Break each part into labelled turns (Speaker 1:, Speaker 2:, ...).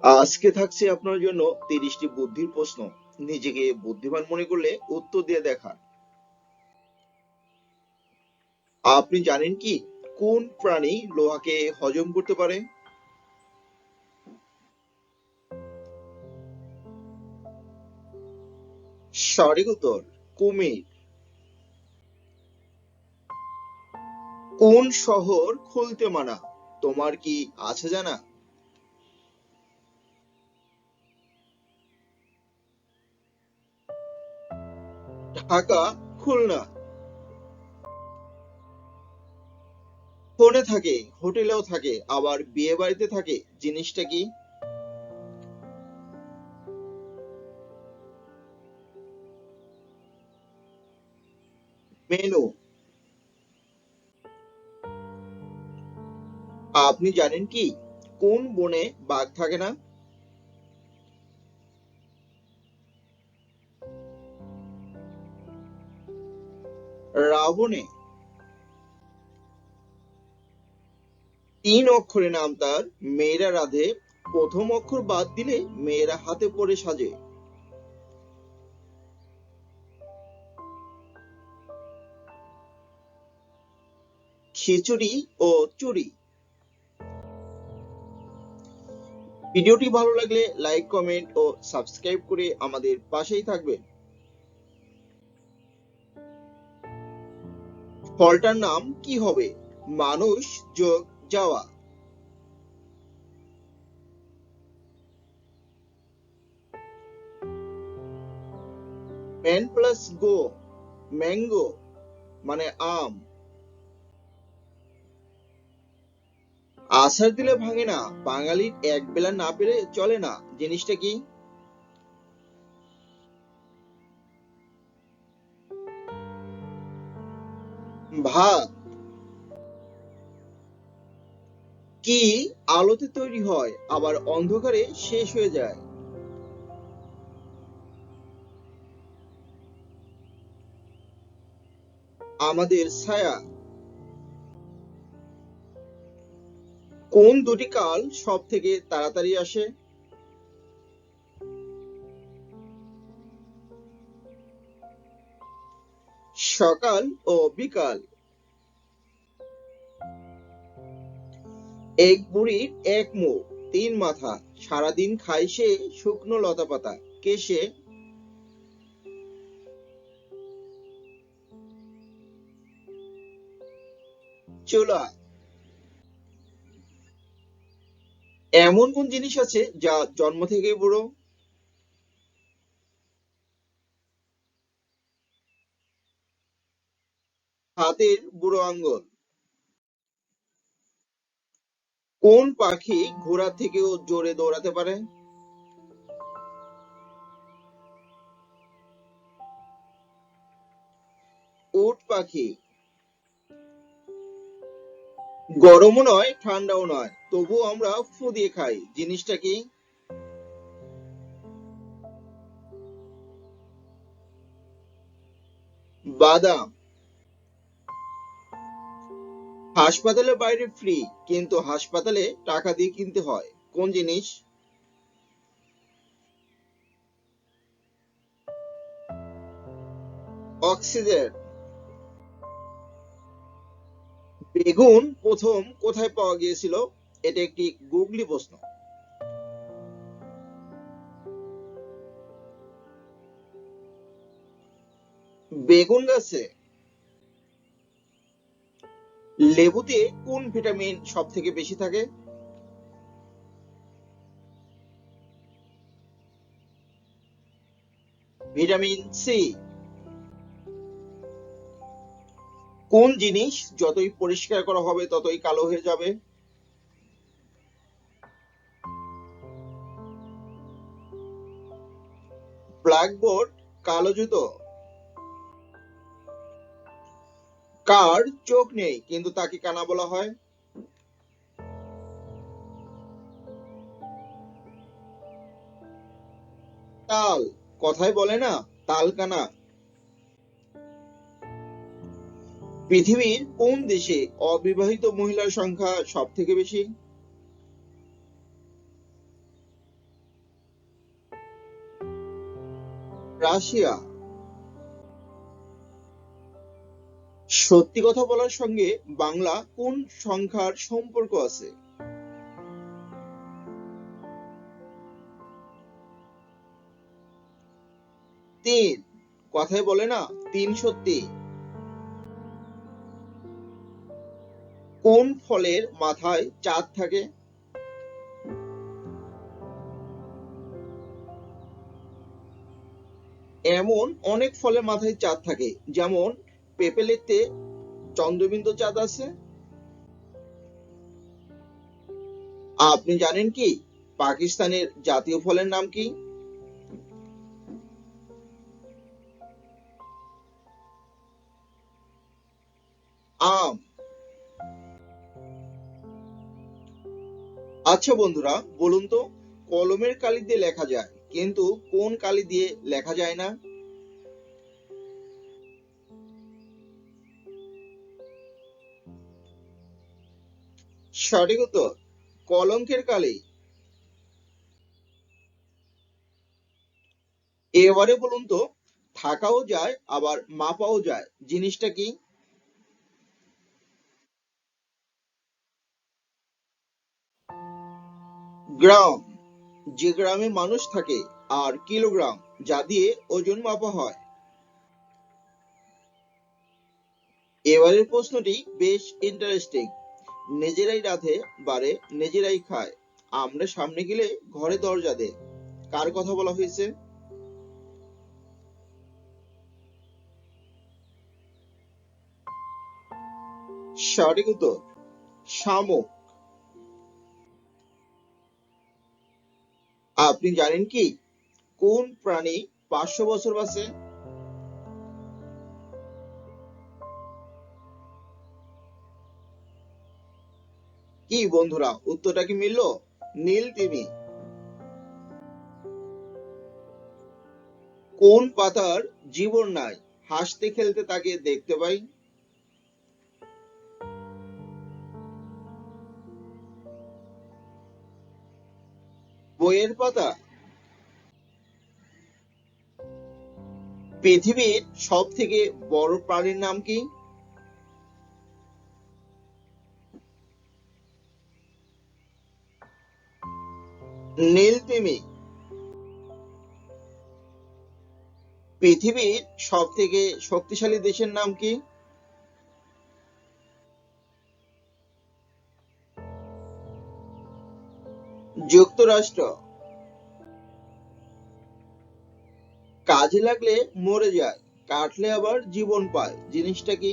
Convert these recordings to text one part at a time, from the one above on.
Speaker 1: আজকে থাকছে আপনার জন্য 30টি বুদ্ধির প্রশ্ন। নিজেকে বুদ্ধিমান মনে করলে উত্তর দিয়ে দেখান। আপনি জানেন কি কোন প্রাণী লোহাকে হজম করতে পারে? সঠিক উত্তর কুমির। কোন শহর খুলতে মানা? তোমার কি আছে জানা? ঢাকা, খুলনা। ফোনে থাকে, হোটেলেও থাকে, আবার বিয়ে বাড়িতে থাকে, জিনিসটা কি? মেনু। আপনি জানেন কি কোন বনে বাঘ থাকে না? রাবণে। 3 অক্ষরে নাম তার, মেয়েরা রাধে, প্রথম অক্ষর বাদ দিলে মেয়েরা হাতে পড়ে সাজে। খিচুড়ি ও চুড়ি। ভিডিওটি ভালো লাগলে লাইক, কমেন্ট ও সাবস্ক্রাইব করে আমাদের পাশেই থাকবেন। ফলটার নাম কি হবে? মানুষ যোগ যাওয়া। ম্যান প্লাস গো, ম্যাঙ্গো, মানে আম। আছাড় দিলে ভাঙে না, বাঙালির এক বেলা না পেলে চলে না, জিনিসটা কি? ভাত। কি আলোতে তৈরি হয় আবার অন্ধকারে শেষ হয়ে যায়? আমাদের ছায়া। কোন দুটি কাল সব থেকে তাড়াতাড়ি আসে? সকাল ও বিকাল। এক বুড়ির এক মুখ, 3 মাথা, সারাদিন খায় সে শুকনো লতা পাতা, কে সে? চুলা। এমন কোন জিনিস আছে যা জন্ম থেকেই বুড়ো? হাতের বুড়ো আঙ্গুল। কোন পাখি ঘোড়া থেকেও জোরে দৌড়াতে পারে? উট পাখি। গরমও নয়, ঠান্ডাও নয়, তবুও আমরা ফু দিয়ে খাই, জিনিসটা কি? বাদাম। হাসপাতালের বাইরে ফ্রি, কিন্তু হাসপাতালে টাকা দিয়ে কিনতে হয়, কোন জিনিস? অক্সিজেন। বেগুন প্রথম কোথায় পাওয়া গিয়েছিল? এটা একটি গুগলি প্রশ্ন। বেগুন গাছে। লেবুতে কোন ভিটামিন সব থেকে বেশি থাকে? Vitamin C. কোন জিনিস যতই পরিষ্কার করা হবে ততই কালো হয়ে যাবে? ব্ল্যাকবোর্ড, কালো জুতো। কার চোখ নেই কিন্তু তাকে কানা বলা হয়? তাল। কথায় বলে না, তাল কানা। পৃথিবীর কোন দেশে অবিবাহিত মহিলার সংখ্যা সব থেকে বেশি? রাশিয়া। সত্যি কথা বলার সঙ্গে বাংলা কোন সংখ্যার সম্পর্ক আছে? 3। কথায় বলে না, 3 সত্যি। কোন ফলের মাথায় চাঁদ থাকে? এমন অনেক ফলের মাথায় চাঁদ থাকে, যেমন পেঁপেলেতে চন্দ্রবিন্দু চাঁদ আছে। আপনি জানেন কি পাকিস্তানের জাতীয় ফলের নাম কি? আম। আচ্ছা বন্ধুরা, বলুন তো, কলমের কালি দিয়ে লেখা যায়, কিন্তু কোন কালি দিয়ে লেখা যায় না? সঠিক উত্তর, কলঙ্কের কালি। এবারে বলুন তো, থাকাও যায় আবার মাপাও যায়, জিনিসটা কি? গ্রাম। যে গ্রামে মানুষ থাকে। আর কিলোগ্রাম, যা দিয়ে ওজন মাপা হয়। এবারের প্রশ্নটি বেশ ইন্টারেস্টিং। নিজেরাই রাধে, বাড়ে নিজেরাই খায়, আমরা সামনে গেলে ঘরে দরজা দে। কার কথা বলা হয়েছে? সঠিক উত্তর, শামুক। আপনি জানেন কি কোন প্রাণী 500 বছর বাঁচে? কি বন্ধুরা, উত্তরটা কি মিলল? নীল তিমি। কোন পাতার জীবন নাই, হাসতে খেলতে তাকে দেখতে পাই? বইয়ের পাতা। পৃথিবীর সব থেকে বড় প্রাণীর নাম কি? নীল তিমি। পৃথিবীর সব থেকে শক্তিশালী দেশের নাম কি? যুক্তরাষ্ট্র। কাজে লাগলে মরে যায়, কাটলে আবার জীবন পায়, জিনিসটা কি?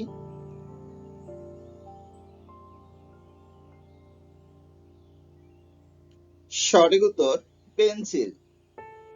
Speaker 1: সঠিক উত্তর, পেন্সিল।